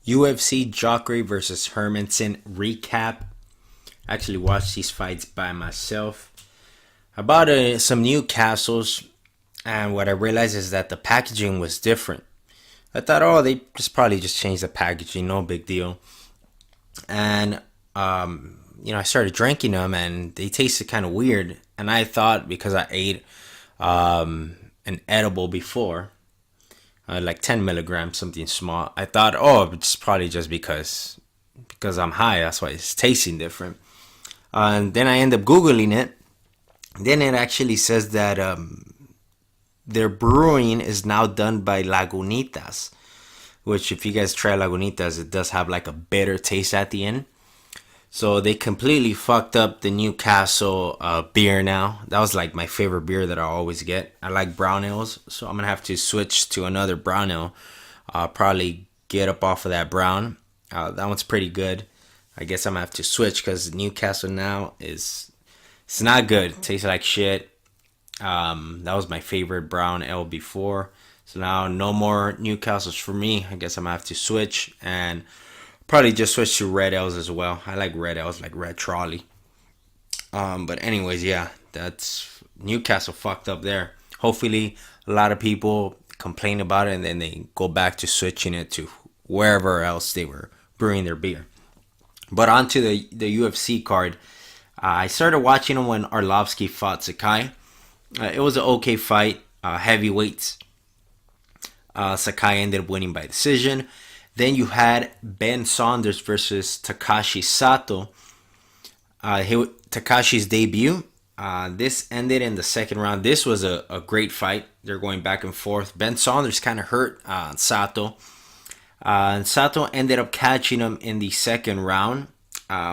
UFC Jacare versus Hermansson recap. I actually watched these fights by myself. I bought some Newcastles, and what I realized is that the packaging was different. I thought, oh, they probably just changed the packaging, no big deal. And I started drinking them, and they tasted kind of weird. And I thought because I ate an edible before, like 10 milligrams, something small. I thought, oh, it's probably just because I'm high. That's why it's tasting different. And then I end up Googling it. Then it actually says that their brewing is now done by Lagunitas, which if you guys try Lagunitas, it does have like a bitter taste at the end. So they completely fucked up the Newcastle beer now. That was like my favorite beer that I always get. I like brown ales, so I'm going to have to switch to another brown ale. Probably get up off of that brown. That one's pretty good. I guess I'm going to have to switch because Newcastle now it's not good. It tastes like shit. That was my favorite brown ale before. So now no more Newcastles for me. I guess I'm going to have to switch and probably just switch to red ales as well. I like red ales, like Red Trolley. But anyways, yeah, that's Newcastle fucked up there. Hopefully, a lot of people complain about it and then they go back to switching it to wherever else they were brewing their beer. But on to the UFC card. I started watching them when Arlovsky fought Sakai. It was an okay fight. Heavyweights. Sakai ended up winning by decision. Then you had Ben Saunders versus Takashi Sato. Takashi's debut. This ended in the second round. This was a great fight. They're going back and forth. Ben Saunders kind of hurt Sato. And Sato ended up catching him in the second round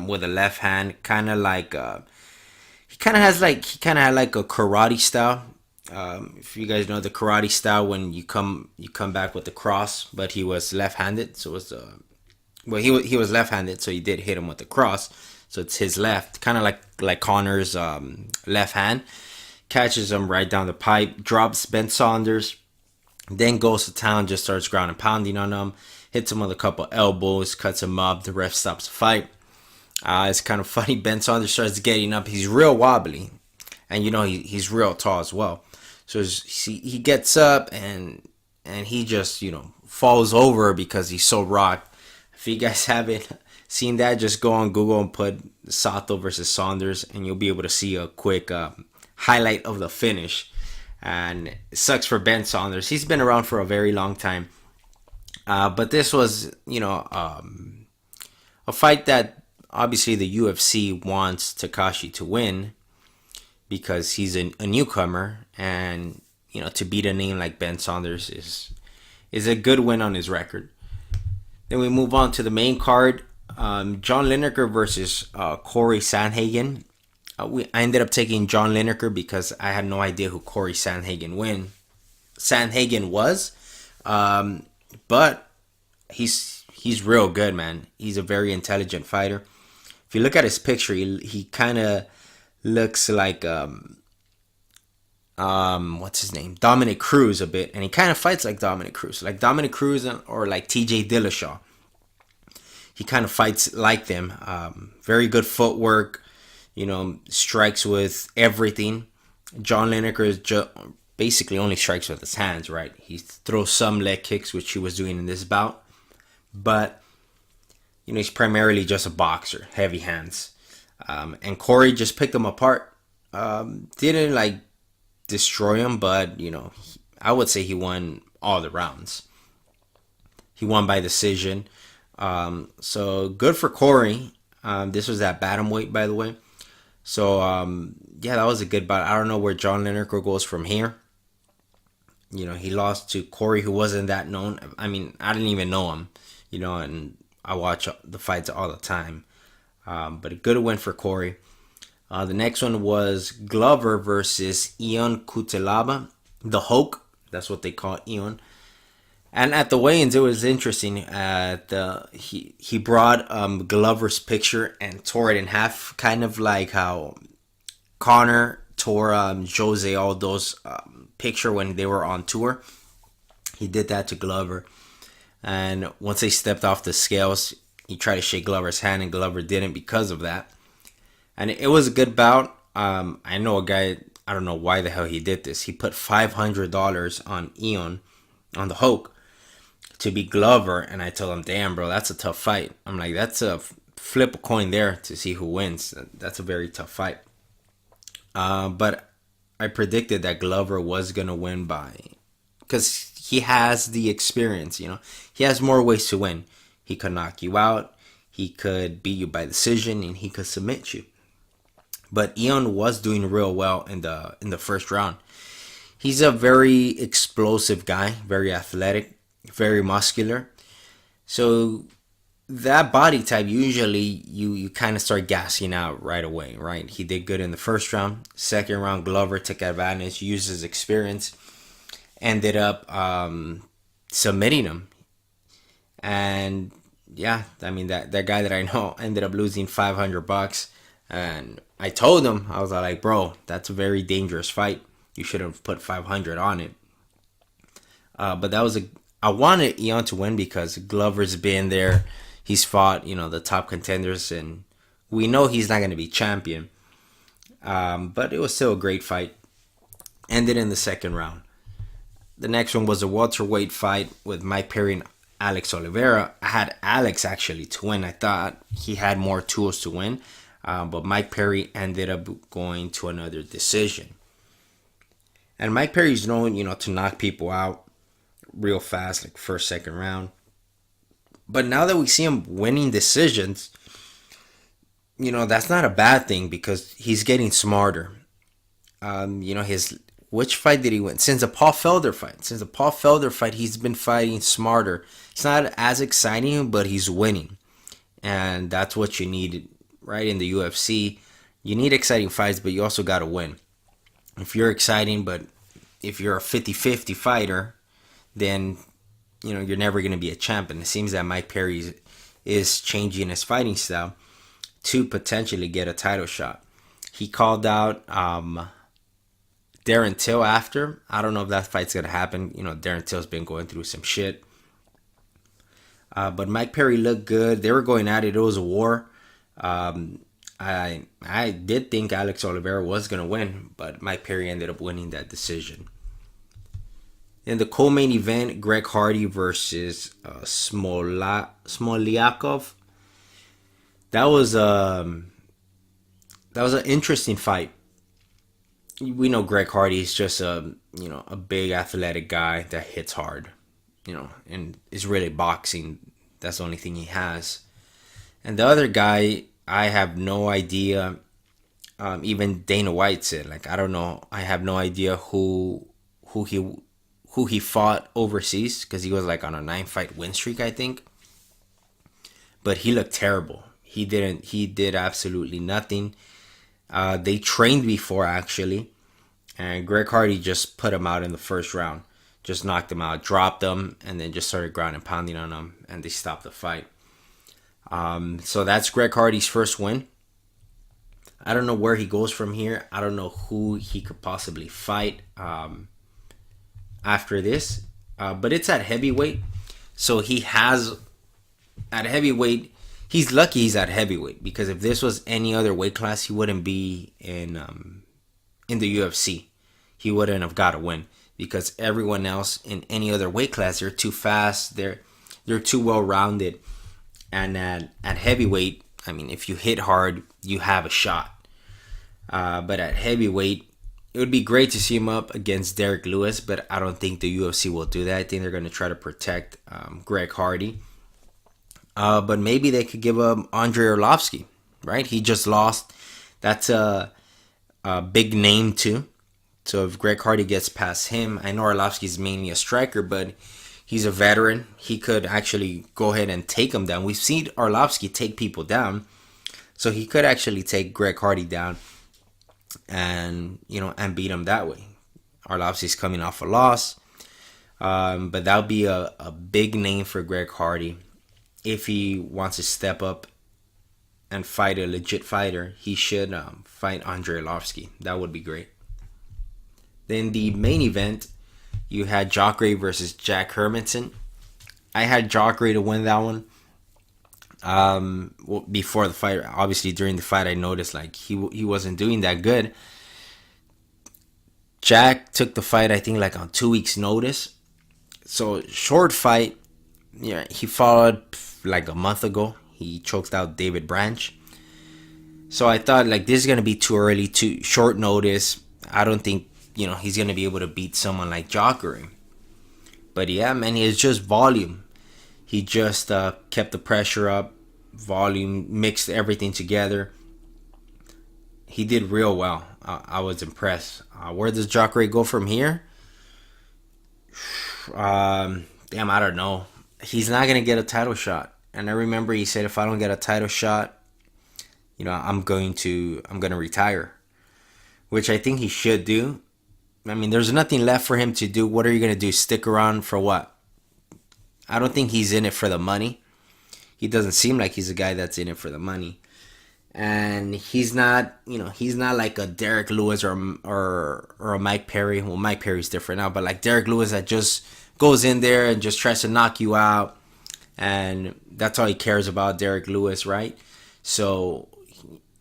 with a left hand. Kind of like he kind of had like a karate style. If you guys know the karate style, when you come back with the cross, but he was left-handed, so it was he was left-handed, so he did hit him with the cross, so it's his left, kind of like Connor's left hand. Catches him right down the pipe, drops Ben Saunders, then goes to town, just starts ground and pounding on him, hits him with a couple elbows, cuts him up. The ref stops the fight. It's kind of funny. Ben Saunders starts getting up. He's real wobbly, and he's real tall as well. So he gets up and he just falls over because he's so rocked. If you guys haven't seen that, just go on Google and put Sato versus Saunders, and you'll be able to see a quick highlight of the finish. And it sucks for Ben Saunders. He's been around for a very long time, but this was a fight that obviously the UFC wants Takashi to win, because he's a newcomer, and to beat a name like Ben Saunders is a good win on his record. Then we move on to the main card. John Lineker versus Corey Sandhagen. I ended up taking John Lineker because I had no idea who Corey Sandhagen was, but he's real good, man. He's a very intelligent fighter. If you look at his picture, he kind of looks like what's his name, Dominic Cruz a bit, and he kind of fights like Dominic Cruz, or like TJ Dillashaw. He kind of fights like them. Very good footwork, strikes with everything. John Lineker is basically only strikes with his hands, right? He throws some leg kicks, which he was doing in this bout, but he's primarily just a boxer, heavy hands. And Corey just picked him apart. Didn't like destroy him, but I would say he won all the rounds. He won by decision. So good for Corey. This was at bantamweight, by the way. So that was a good bout. I don't know where John Lineker goes from here. He lost to Corey, who wasn't that known. I mean, I didn't even know him. And I watch the fights all the time. But a good win for Corey. The next one was Glover versus Ion Cutelaba. The Hulk. That's what they call Ion. And at the weigh-ins, it was interesting. He brought Glover's picture and tore it in half, kind of like how Connor tore Jose Aldo's picture when they were on tour. He did that to Glover, and once they stepped off the scales, he tried to shake Glover's hand, and Glover didn't because of that. And it was a good bout. I know a guy. I don't know why the hell he did this. He put $500 on Ion, on the Hulk, to beat Glover, and I told him, "Damn, bro, that's a tough fight." I'm like, "That's a flip a coin there to see who wins. That's a very tough fight." But I predicted that Glover was gonna win because he has the experience. He has more ways to win. He could knock you out, he could beat you by decision, and he could submit you. But Ion was doing real well in the first round. He's a very explosive guy, very athletic, very muscular. So that body type, usually you kind of start gassing out right away, right? He did good in the first round. Second round, Glover took advantage, used his experience, ended up submitting him. And yeah, I mean, that guy that I know ended up losing $500. And I told him, I was like, "Bro, that's a very dangerous fight. You should have put 500 on it." But I wanted Ion to win because Glover's been there. He's fought, the top contenders, and we know he's not going to be champion. But it was still a great fight. Ended in the second round. The next one was a welterweight fight with Mike Perry and Alex Oliveira. I had Alex actually to win. I thought he had more tools to win. But Mike Perry ended up going to another decision. And Mike Perry's known, to knock people out real fast, like first, second round. But now that we see him winning decisions, that's not a bad thing because he's getting smarter. Which fight did he win? Since the Paul Felder fight, he's been fighting smarter. It's not as exciting, but he's winning. And that's what you need, right? In the UFC, you need exciting fights, but you also got to win. If you're exciting, but if you're a 50-50 fighter, then you're never going to be a champion. It seems that Mike Perry is changing his fighting style to potentially get a title shot. He called out Darren Till after. I don't know if that fight's going to happen. Darren Till's been going through some shit. But Mike Perry looked good. They were going at it. It was a war. I did think Alex Oliveira was going to win, but Mike Perry ended up winning that decision. In the co-main event, Greg Hardy versus Smoliakov. That was an interesting fight. We know Greg Hardy is just a big athletic guy that hits hard, and is really boxing. That's the only thing he has. And the other guy, I have no idea. Even Dana White said, I don't know. I have no idea who he fought overseas because he was on a 9-fight win streak, I think. But he looked terrible. He did absolutely nothing. They trained before actually, and Greg Hardy just put him out in the first round. Just knocked him out, dropped him, and then just started ground and pounding on him, and they stopped the fight. So that's Greg Hardy's first win. I don't know where he goes from here. I don't know who he could possibly fight after this. But it's at heavyweight. So he has, at heavyweight, he's lucky he's at heavyweight. Because if this was any other weight class, he wouldn't be in the UFC. He wouldn't have got a win. Because everyone else in any other weight class, they're too fast. They're too well-rounded. And at heavyweight, I mean, if you hit hard, you have a shot. But at heavyweight, it would be great to see him up against Derek Lewis, but I don't think the UFC will do that. I think they're going to try to protect Greg Hardy. But maybe they could give him Andrei Arlovski, right? He just lost. That's a big name too. So if Greg Hardy gets past him, I know Arlovski's mainly a striker, but he's a veteran. He could actually go ahead and take him down. We've seen Arlovski take people down. So he could actually take Greg Hardy down and beat him that way. Arlovski's coming off a loss. But that would be a big name for Greg Hardy. If he wants to step up and fight a legit fighter, he should fight Andrei Arlovski. That would be great. Then the main event, you had Jacare versus Jack Hermansson. I had Jacare to win that one. Before the fight, obviously during the fight, I noticed like he wasn't doing that good. Jack took the fight, I think, like on 2 weeks' notice. So short fight. Yeah, he fought like a month ago. He choked out David Branch. So I thought like this is gonna be too early, too short notice. I don't think he's gonna be able to beat someone like Jacare. But yeah, man, it's just volume. He just kept the pressure up, volume, mixed everything together. He did real well. I was impressed. Where does Jacare go from here? Damn, I don't know. He's not gonna get a title shot. And I remember he said, if I don't get a title shot, I'm gonna retire, which I think he should do. I mean, there's nothing left for him to do. What are you gonna do? Stick around for what? I don't think he's in it for the money. He doesn't seem like he's a guy that's in it for the money. And he's not like a Derek Lewis or a Mike Perry. Well, Mike Perry's different now, but like Derek Lewis that just goes in there and just tries to knock you out, and that's all he cares about, Derek Lewis, right? So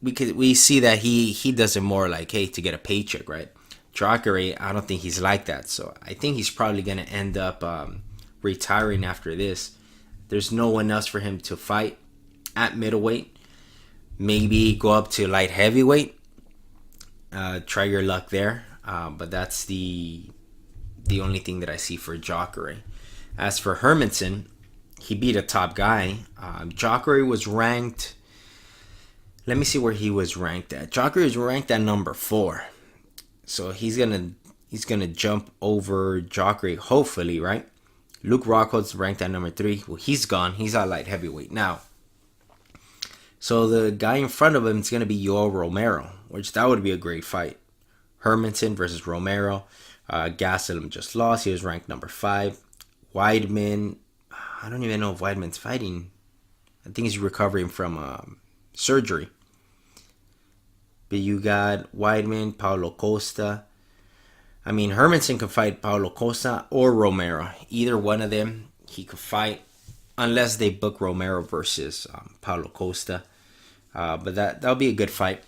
we see that he does it more like, hey, to get a paycheck, right? Jacare, I don't think he's like that. So I think he's probably gonna end up retiring after this. There's no one else for him to fight at middleweight. Maybe go up to light heavyweight. Try your luck there. But that's the only thing that I see for Jacare. As for Hermansson, he beat a top guy. Jacare was ranked. Let me see where he was ranked at. Jacare is ranked at number 4. So he's gonna jump over Jacare, hopefully, right? Luke Rockhold's ranked at number 3. Well, he's gone. He's at light heavyweight now. So the guy in front of him is going to be Yoel Romero, which that would be a great fight. Hermansson versus Romero. Gastelum just lost. He was ranked number 5. Weidman, I don't even know if Weidman's fighting. I think he's recovering from surgery. But you got Weidman, Paulo Costa. I mean, Hermansson could fight Paulo Costa or Romero. Either one of them, he could fight. Unless they book Romero versus Paulo Costa. But that'll be a good fight.